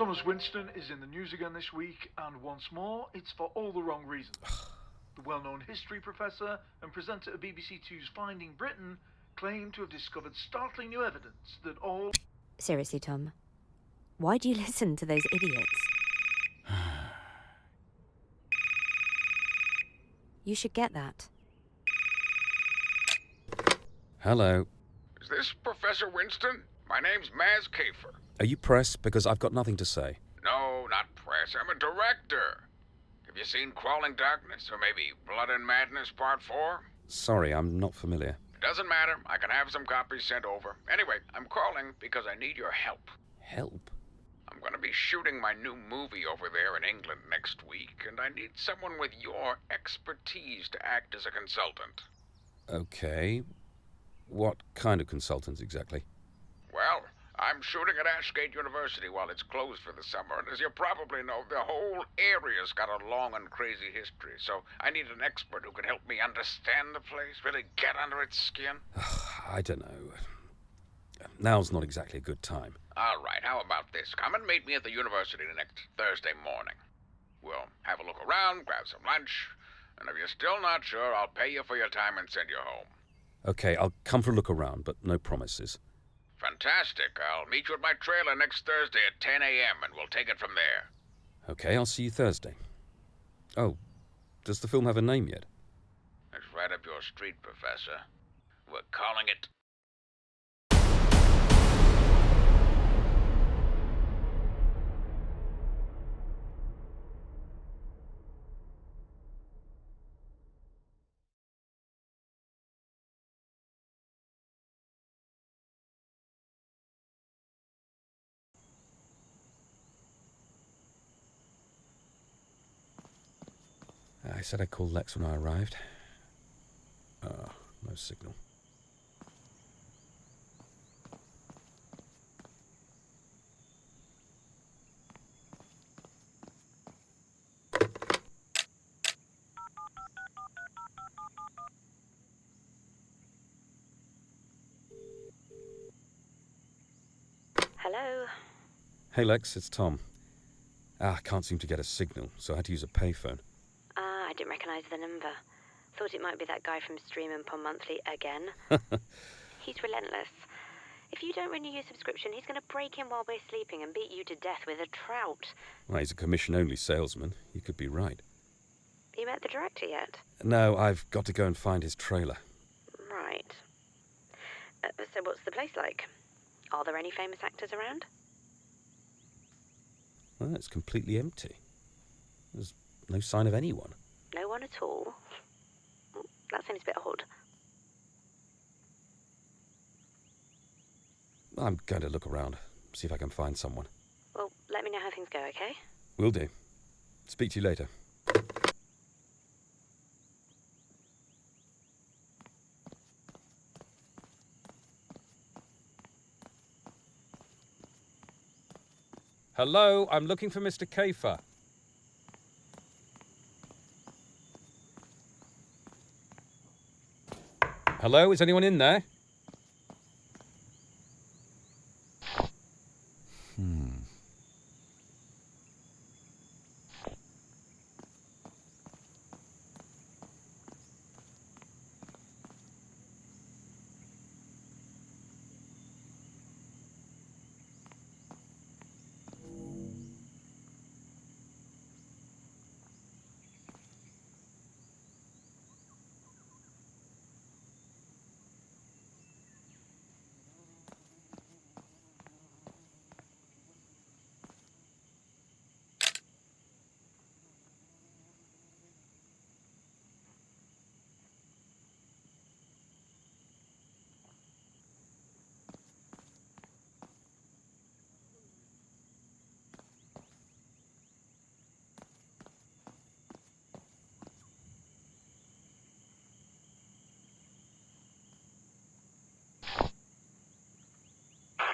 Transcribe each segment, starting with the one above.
Thomas Winston is in the news again this week, and once more, it's for all the wrong reasons. The well-known history professor and presenter of BBC Two's Finding Britain claimed to have discovered startling new evidence that all... Seriously, Tom, why do you listen to those idiots? You should get that. Hello. Is this Professor Winston? My name's Maz Kayfer. Are you press? Because I've got nothing to say. No, not press. I'm a director. Have you seen Crawling Darkness, or maybe Blood and Madness Part 4? Sorry, I'm not familiar. Doesn't matter. I can have some copies sent over. Anyway, I'm calling because I need your help. Help? I'm going to be shooting my new movie over there in England next week, and I need someone with your expertise to act as a consultant. Okay. What kind of consultants exactly? Well, I'm shooting at Ashgate University while it's closed for the summer, and as you probably know, the whole area's got a long and crazy history, so I need an expert who can help me understand the place, really get under its skin. I don't know. Now's not exactly a good time. All right, how about this? Come and meet me at the university next Thursday morning. We'll have a look around, grab some lunch, and if you're still not sure, I'll pay you for your time and send you home. Okay, I'll come for a look around, but no promises. Fantastic. I'll meet you at my trailer next Thursday at 10 a.m., and we'll take it from there. Okay, I'll see you Thursday. Oh, does the film have a name yet? It's right up your street, Professor. We're calling it... I said I'd call Lex when I arrived. No signal. Hello? Hey Lex, it's Tom. I can't seem to get a signal, so I had to use a payphone. I didn't recognise the number. Thought it might be that guy from Stream and Pond Monthly again. He's relentless. If you don't renew your subscription, he's going to break in while we're sleeping and beat you to death with a trout. Well, he's a commission-only salesman. You could be right. You met the director yet? No, I've got to go and find his trailer. Right. So what's the place like? Are there any famous actors around? Well, it's completely empty. There's no sign of anyone. No one at all? That seems a bit odd. I'm going to look around, see if I can find someone. Well, let me know how things go, okay? Will do. Speak to you later. Hello, I'm looking for Mr. Kayfer. Hello, is anyone in there?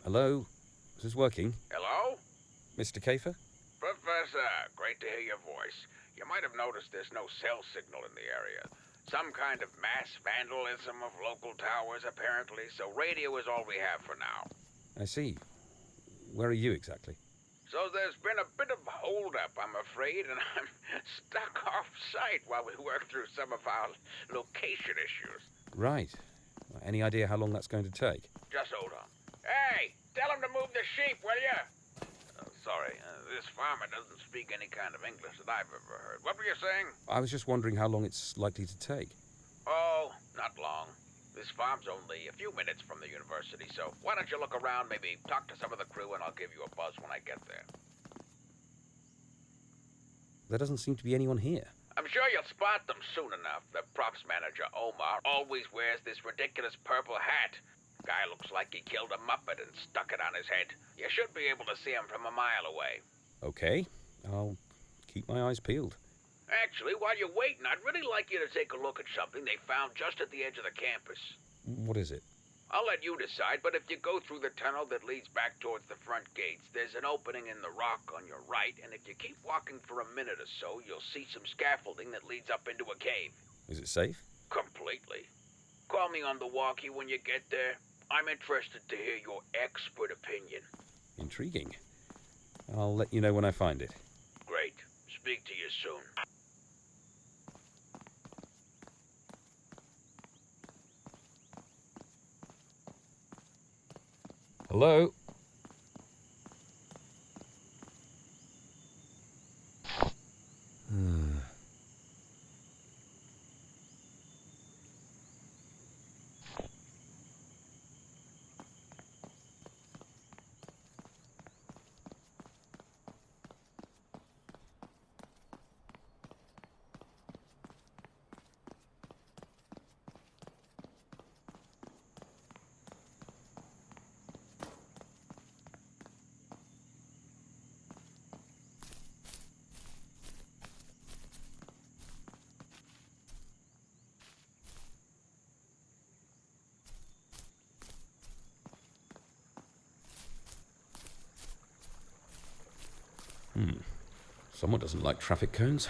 Hello? Is this working? Hello? Mr. Kayfer? Professor, great to hear your voice. You might have noticed there's no cell signal in the area. Some kind of mass vandalism of local towers, apparently, so radio is all we have for now. I see. Where are you exactly? So there's been a bit of hold-up, I'm afraid, and I'm stuck off-site while we work through some of our location issues. Right. Any idea how long that's going to take? Just hold on. Hey, tell him to move the sheep, will you? Sorry, this farmer doesn't speak any kind of English that I've ever heard. What were you saying? I was just wondering how long it's likely to take. Oh, not long. This farm's only a few minutes from the university, so why don't you look around, maybe talk to some of the crew, and I'll give you a buzz when I get there. There doesn't seem to be anyone here. I'm sure you'll spot them soon enough. The props manager, Omar, always wears this ridiculous purple hat. Guy looks like he killed a Muppet and stuck it on his head. You should be able to see him from a mile away. Okay. I'll keep my eyes peeled. Actually, while you're waiting, I'd really like you to take a look at something they found just at the edge of the campus. What is it? I'll let you decide, but if you go through the tunnel that leads back towards the front gates, there's an opening in the rock on your right, and if you keep walking for a minute or so, you'll see some scaffolding that leads up into a cave. Is it safe? Completely. Call me on the walkie when you get there. I'm interested to hear your expert opinion. Intriguing. I'll let you know when I find it. Great. Speak to you soon. Hello? Someone doesn't like traffic cones.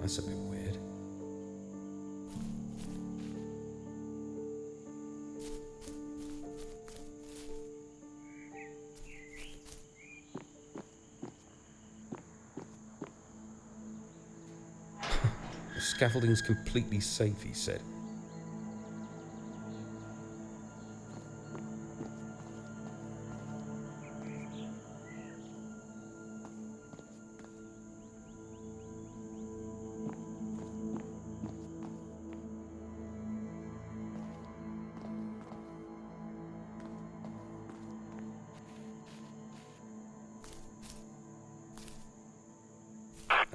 That's a bit weird. The scaffolding's completely safe, he said.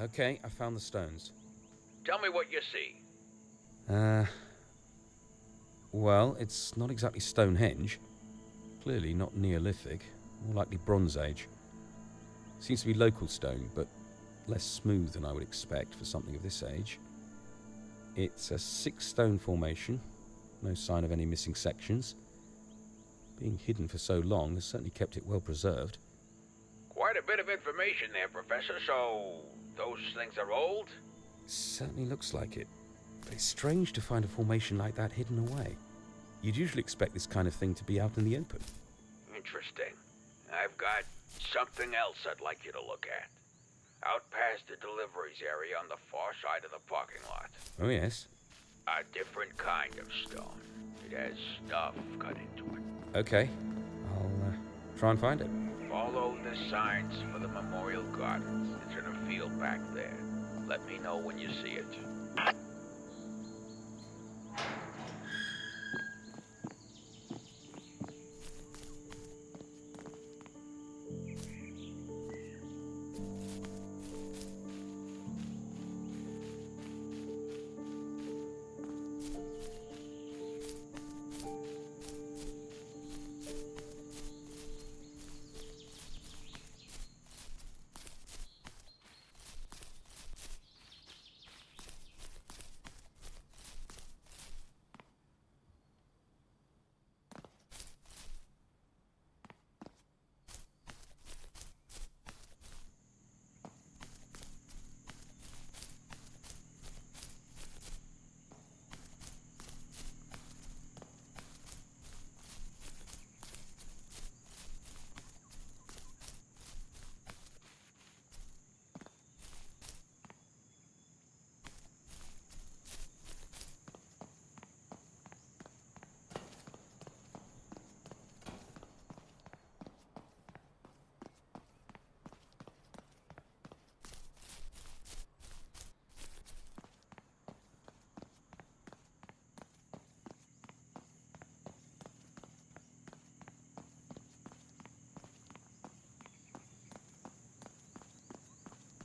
Okay, I found the stones. Tell me what you see. Well, it's not exactly Stonehenge. Clearly not Neolithic, more likely Bronze Age. Seems to be local stone, but less smooth than I would expect for something of this age. It's a 6-stone formation, no sign of any missing sections. Being hidden for so long has certainly kept it well preserved. Quite a bit of information there, Professor, so those things are old? It certainly looks like it, but it's strange to find a formation like that hidden away. You'd usually expect this kind of thing to be out in the open. Interesting. I've got something else I'd like you to look at. Out past the deliveries area on the far side of the parking lot. Oh, yes? A different kind of stone. It has stuff cut into it. Okay. I'll try and find it. Follow the signs for the Memorial Gardens. It's in a field back there. Let me know when you see it.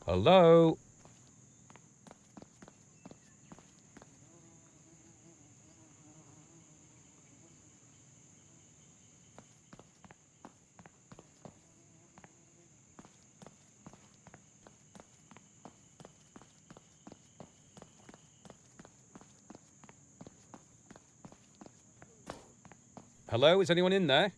Hello? Hello? Is anyone in there?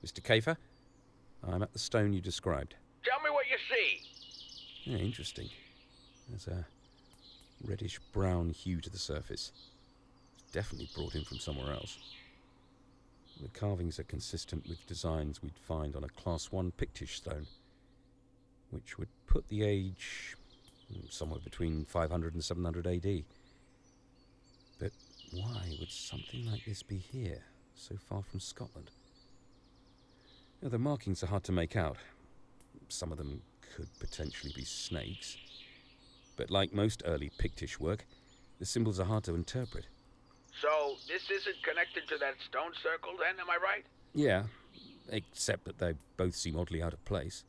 Mr. Kayfer? I'm at the stone you described. Tell me what you see. Yeah, interesting. There's a reddish-brown hue to the surface. It's definitely brought in from somewhere else. The carvings are consistent with designs we'd find on a Class 1 Pictish stone, which would put the age somewhere between 500 and 700 AD. But why would something like this be here, so far from Scotland? The markings are hard to make out. Some of them could potentially be snakes. But like most early Pictish work, the symbols are hard to interpret. So, this isn't connected to that stone circle then, am I right? Yeah, except that they both seem oddly out of place.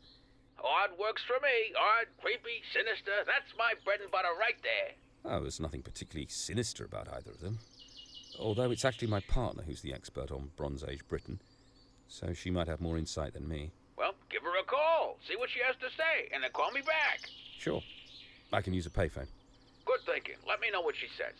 Odd works for me. Odd, creepy, sinister. That's my bread and butter right there. Oh, there's nothing particularly sinister about either of them. Although it's actually my partner who's the expert on Bronze Age Britain, so she might have more insight than me. Well, give her a call. See what she has to say, and then call me back. Sure. I can use a payphone. Good thinking. Let me know what she says.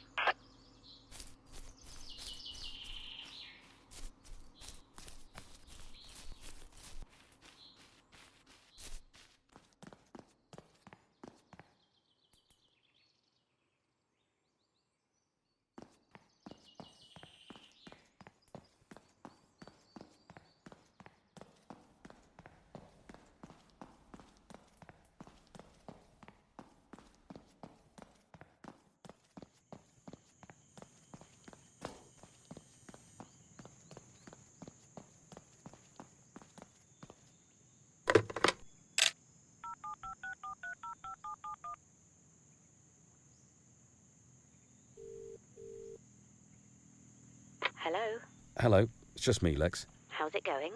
Hello? Hello, it's just me, Lex. How's it going?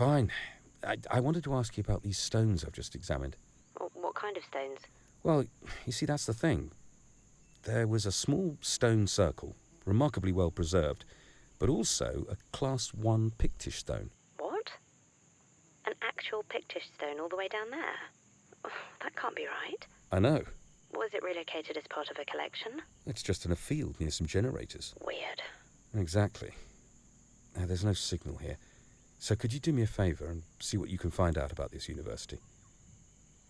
Fine. I wanted to ask you about these stones I've just examined. What kind of stones? Well, you see, that's the thing. There was a small stone circle, remarkably well preserved, but also a Class 1 Pictish stone. What? An actual Pictish stone all the way down there? Oh, that can't be right. I know. Was it relocated as part of a collection? It's just in a field near some generators. Weird. Exactly. Now, there's no signal here. So could you do me a favour and see what you can find out about this university?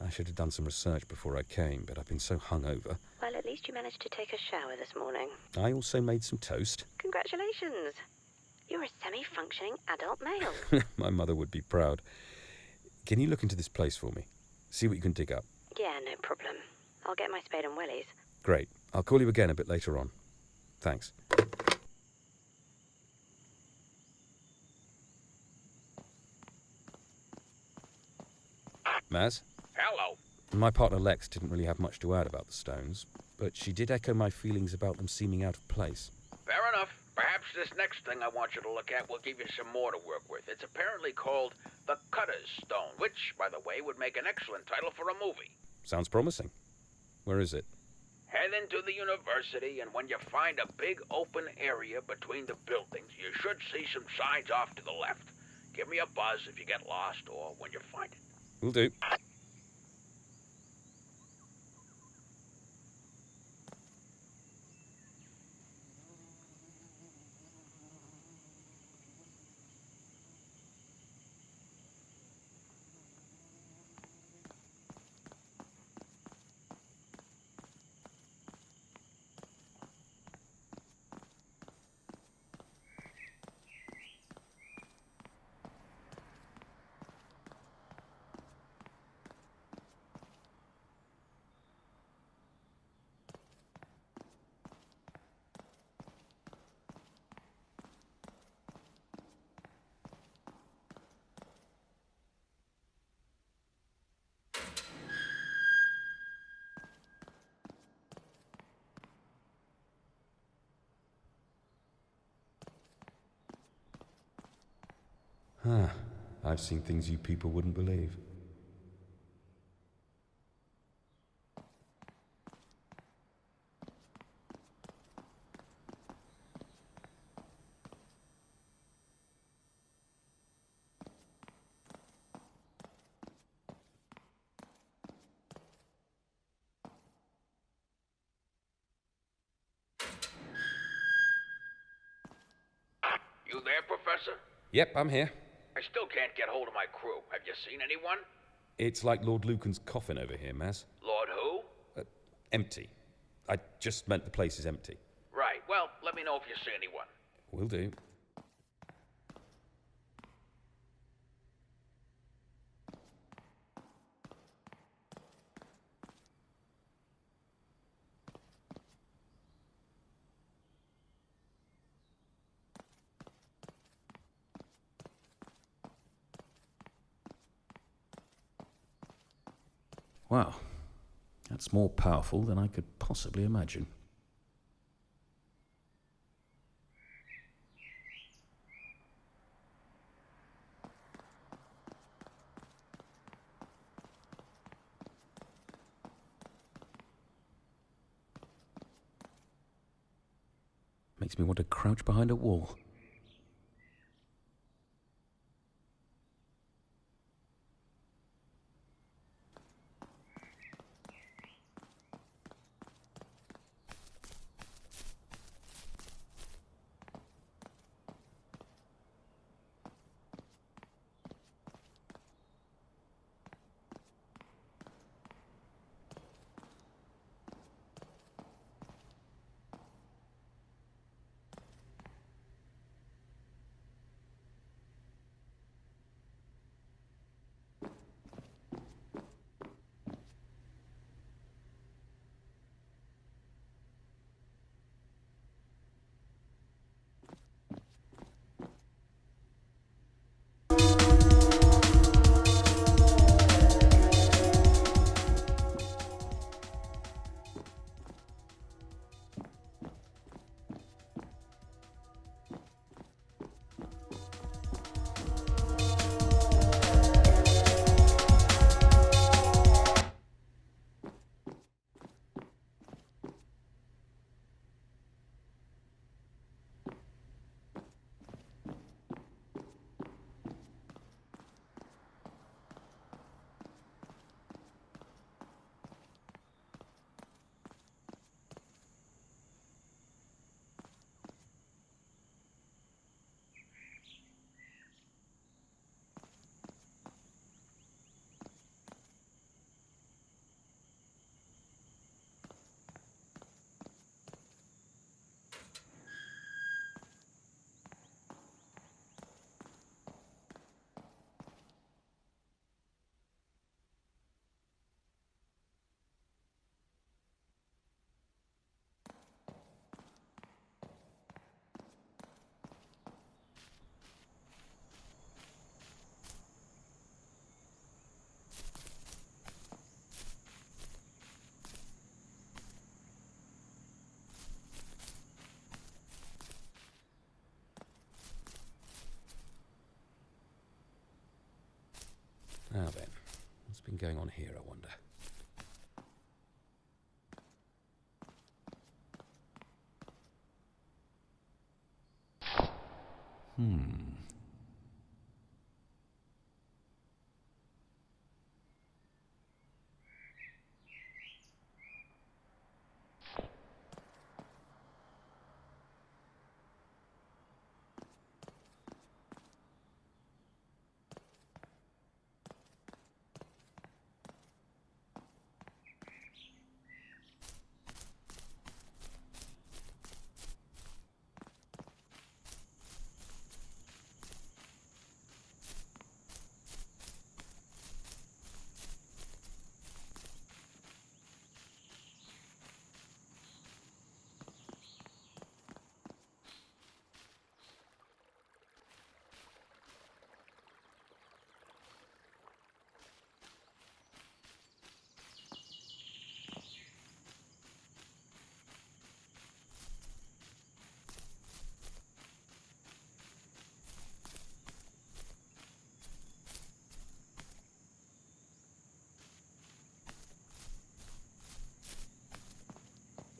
I should have done some research before I came, but I've been so hungover. Well, at least you managed to take a shower this morning. I also made some toast. Congratulations. You're a semi-functioning adult male. My mother would be proud. Can you look into this place for me? See what you can dig up. Yeah, no problem. I'll get my spade and willies. Great. I'll call you again a bit later on. Thanks. Maz? Hello. My partner Lex didn't really have much to add about the stones, but she did echo my feelings about them seeming out of place. Fair enough. Perhaps this next thing I want you to look at will give you some more to work with. It's apparently called the Cutter's Stone, which, by the way, would make an excellent title for a movie. Sounds promising. Where is it? Head into the university, and when you find a big open area between the buildings, you should see some signs off to the left. Give me a buzz if you get lost or when you find it. Will do. I've seen things you people wouldn't believe. You there, Professor? Yep, I'm here. I still can't get hold of my crew. Have you seen anyone? It's like Lord Lucan's coffin over here, Maz. Lord who? Empty. I just meant the place is empty. Right. Well, let me know if you see anyone. Will do. Wow, that's more powerful than I could possibly imagine. Makes me want to crouch behind a wall. Now then, what's been going on here, I wonder?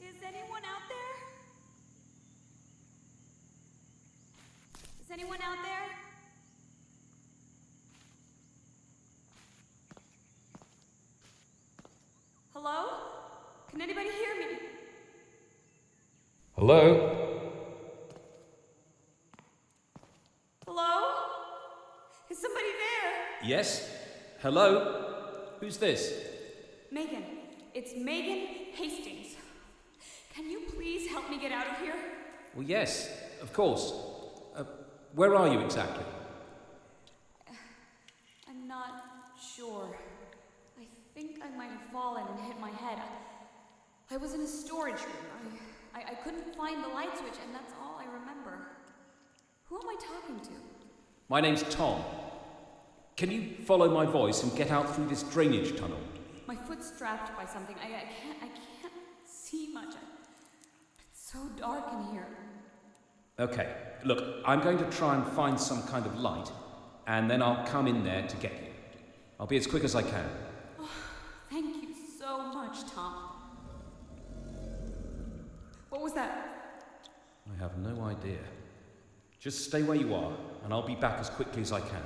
Is anyone out there? Is anyone out there? Hello? Can anybody hear me? Hello? Hello? Is somebody there? Yes? Hello? Who's this? Megan. It's Megan Hastings. Can you please help me get out of here? Well, yes, of course. Where are you exactly? I'm not sure. I think I might have fallen and hit my head. I was in a storage room. I couldn't find the light switch, and that's all I remember. Who am I talking to? My name's Tom. Can you follow my voice and get out through this drainage tunnel? My foot's strapped by something. I can't see much. It's so dark in here. Okay, look, I'm going to try and find some kind of light, and then I'll come in there to get you. I'll be as quick as I can. Oh, thank you so much, Tom. What was that? I have no idea. Just stay where you are, and I'll be back as quickly as I can.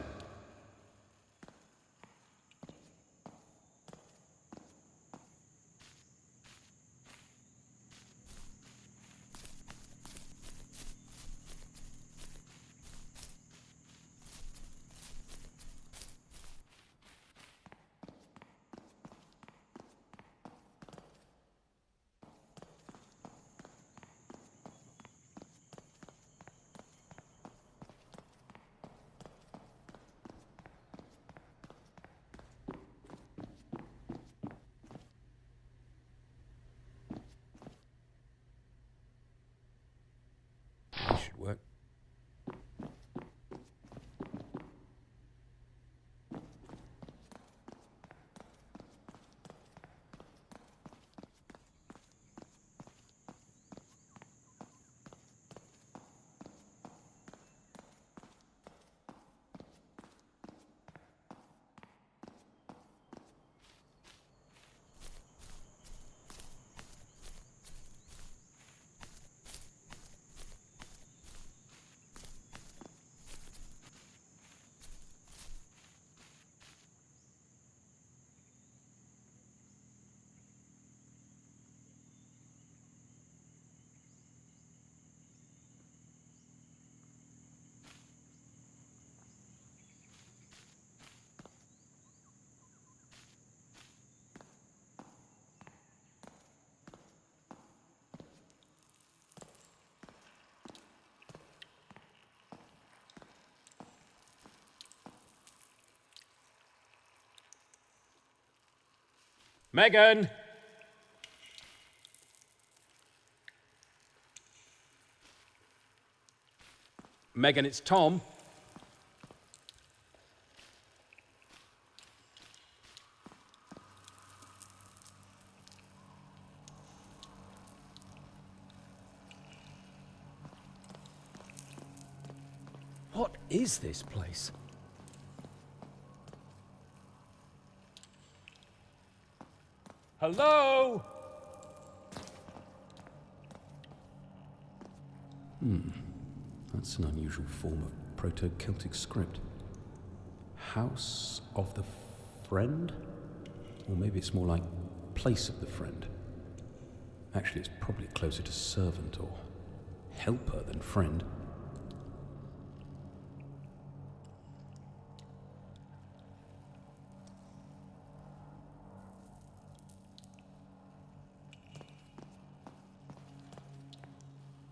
This should work. Megan! Megan, it's Tom. What is this place? Hello? That's an unusual form of Proto-Celtic script. House of the Friend? Or maybe it's more like Place of the Friend. Actually, it's probably closer to servant or helper than friend.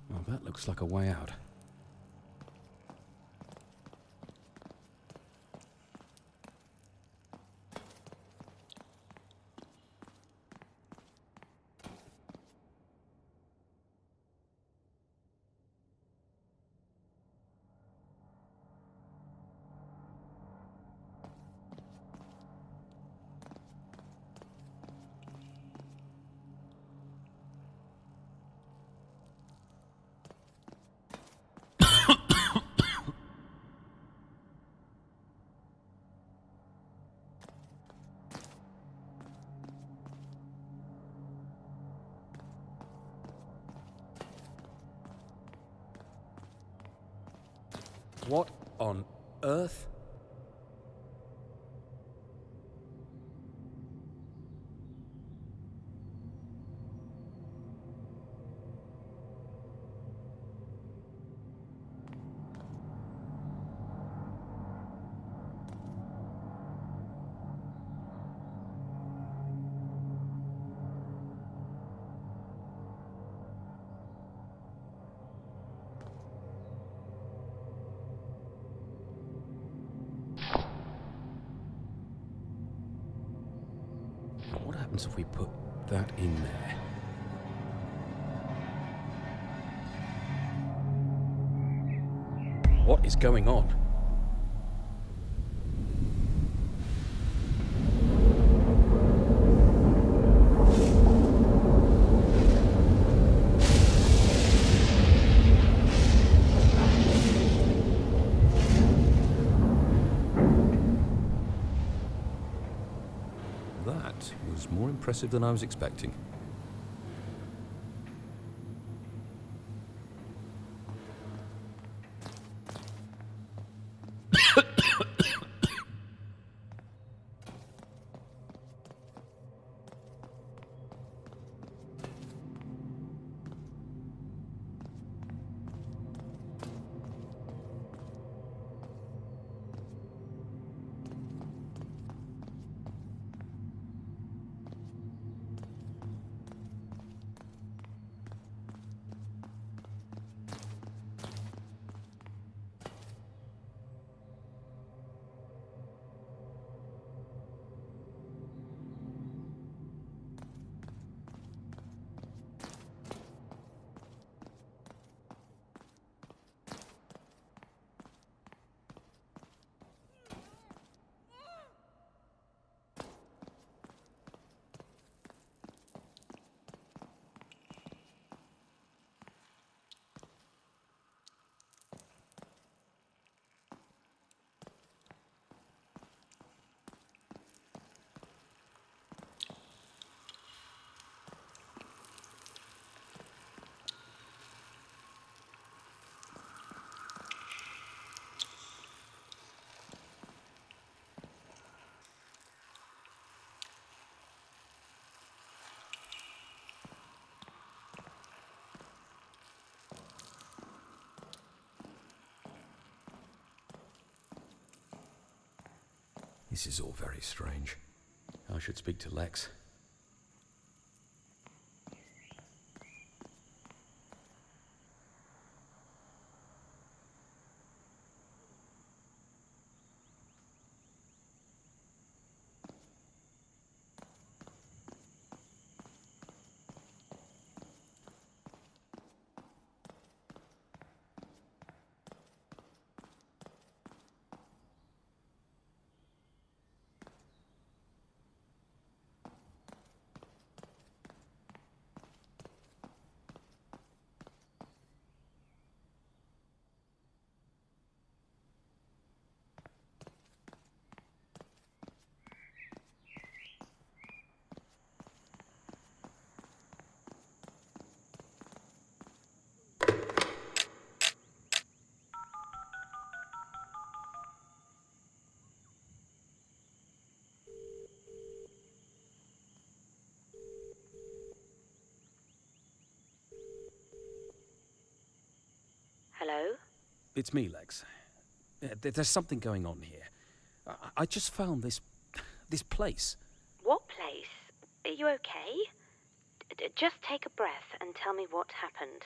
Well, that looks like a way out. What on earth? What happens if we put that in there? What is going on? That was more impressive than I was expecting. This is all very strange. I should speak to Lex. It's me, Lex. There's something going on here. I just found this place. What place? Are you okay? Just take a breath and tell me what happened.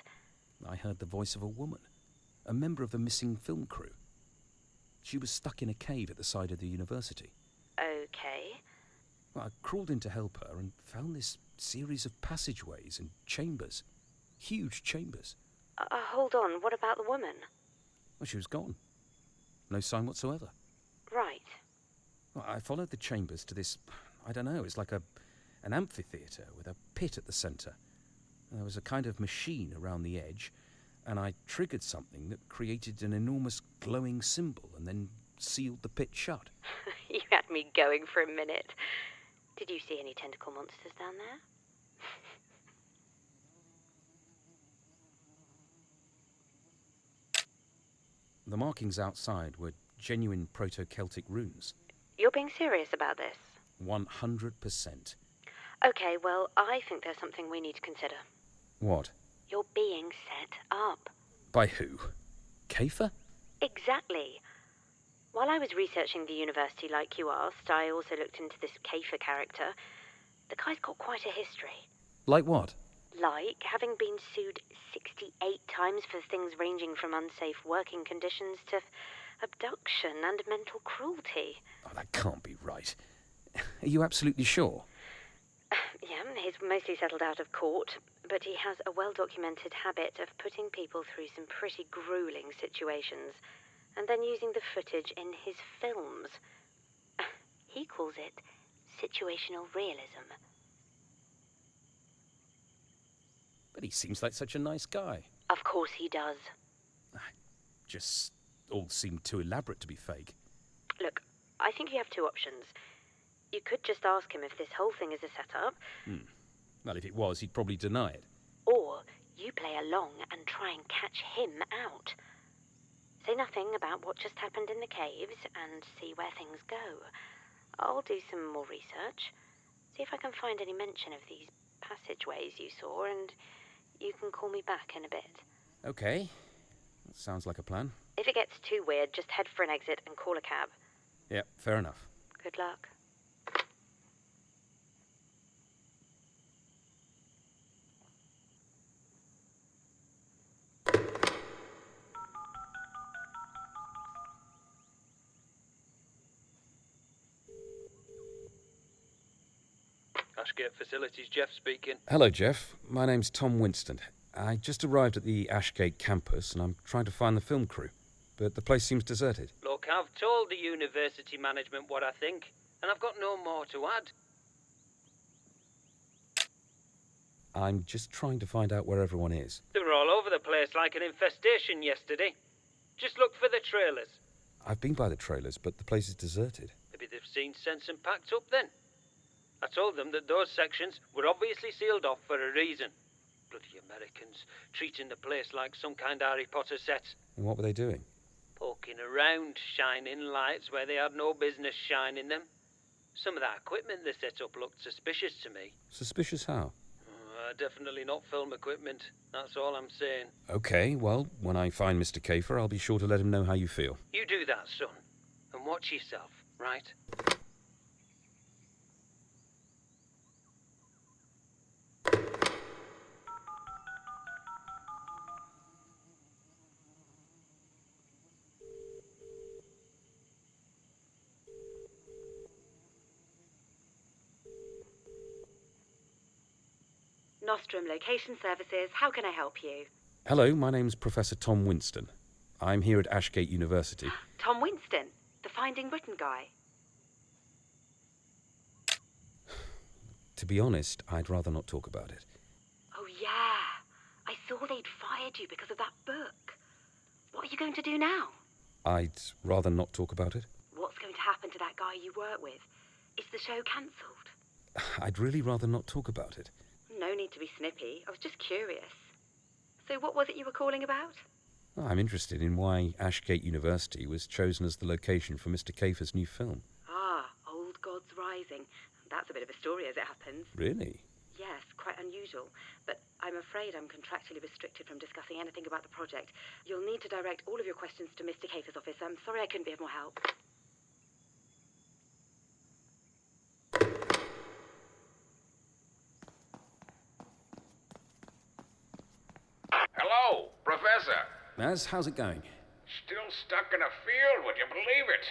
I heard the voice of a woman, a member of the missing film crew. She was stuck in a cave at the side of the university. Okay. Well, I crawled in to help her and found this series of passageways and chambers. Huge chambers. Hold on, what about the woman? Well, she was gone. No sign whatsoever. Right. Well, I followed the chambers to this, I don't know, it's like an amphitheatre with a pit at the centre. There was a kind of machine around the edge, and I triggered something that created an enormous glowing symbol and then sealed the pit shut. You had me going for a minute. Did you see any tentacle monsters down there? The markings outside were genuine Proto-Celtic runes. You're being serious about this? 100%. Okay, well, I think there's something we need to consider. What? You're being set up. By who? Kayfer? Exactly. While I was researching the university like you asked, I also looked into this Kayfer character. The guy's got quite a history. Like what? Like having been sued 68 times for things ranging from unsafe working conditions to abduction and mental cruelty. Oh, that can't be right. Are you absolutely sure? Yeah, he's mostly settled out of court, but he has a well-documented habit of putting people through some pretty grueling situations and then using the footage in his films. He calls it situational realism. But he seems like such a nice guy. Of course he does. Just all seemed too elaborate to be fake. Look, I think you have two options. You could just ask him if this whole thing is a setup. Well, if it was, he'd probably deny it. Or you play along and try and catch him out. Say nothing about what just happened in the caves and see where things go. I'll do some more research. See if I can find any mention of these passageways you saw, and you can call me back in a bit. Okay. That sounds like a plan. If it gets too weird, just head for an exit and call a cab. Yeah, fair enough. Good luck. Ashgate Facilities, Jeff speaking. Hello, Jeff. My name's Tom Winston. I just arrived at the Ashgate campus and I'm trying to find the film crew, but the place seems deserted. Look, I've told the university management what I think, and I've got no more to add. I'm just trying to find out where everyone is. They were all over the place like an infestation yesterday. Just look for the trailers. I've been by the trailers, but the place is deserted. Maybe they've seen sense and packed up then. I told them that those sections were obviously sealed off for a reason. Bloody Americans, treating the place like some kind of Harry Potter set. And what were they doing? Poking around, shining lights where they had no business shining them. Some of that equipment they set up looked suspicious to me. Suspicious how? Definitely not film equipment, that's all I'm saying. Okay, well, when I find Mr. Kayfer, I'll be sure to let him know how you feel. You do that, son, and watch yourself, right? Nostrum Location Services, how can I help you? Hello, my name's Professor Tom Winston. I'm here at Ashgate University. Tom Winston, the Finding Britain guy. To be honest, I'd rather not talk about it. Oh yeah, I saw they'd fired you because of that book. What are you going to do now? I'd rather not talk about it. What's going to happen to that guy you work with? Is the show cancelled? I'd really rather not talk about it. No need to be snippy. I was just curious. So what was it you were calling about? I'm interested in why Ashgate University was chosen as the location for Mr. Kayfer's new film. Ah, Old Gods Rising. That's a bit of a story as it happens. Really? yes, quite unusual. But I'm afraid I'm contractually restricted from discussing anything about the project. You'll need to direct all of your questions to Mr. Kayfer's office. I'm sorry I couldn't be of more help. Hello, Professor. Maz, how's it going? Still stuck in a field, would you believe it?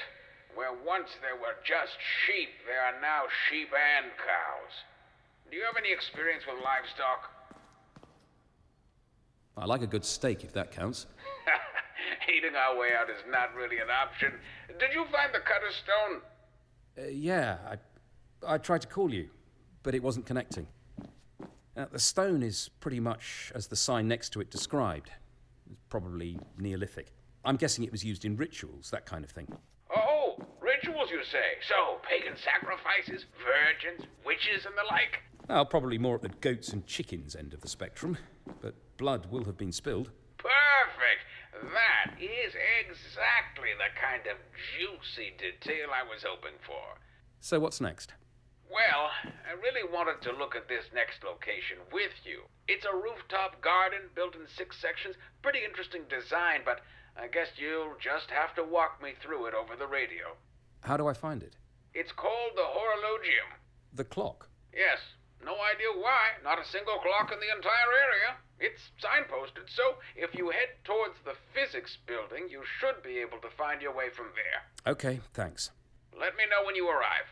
Where once there were just sheep, there are now sheep and cows. Do you have any experience with livestock? I like a good steak, if that counts. Eating our way out is not really an option. Did you find the cutter stone? Yeah, I tried to call you, but it wasn't connecting. The stone is pretty much as the sign next to it described. It's probably Neolithic. I'm guessing it was used in rituals, that kind of thing. Oh, rituals, you say? So, pagan sacrifices, virgins, witches, and the like? Well, probably more at the goats and chickens end of the spectrum, but blood will have been spilled. Perfect! That is exactly the kind of juicy detail I was hoping for. So what's next? Well, I really wanted to look at this next location with you. It's a rooftop garden built in 6 sections. Pretty interesting design, but I guess you'll just have to walk me through it over the radio. How do I find it? It's called the Horologium. The clock? Yes. No idea why. Not a single clock in the entire area. It's signposted, so if you head towards the physics building, you should be able to find your way from there. Okay, thanks. Let me know when you arrive.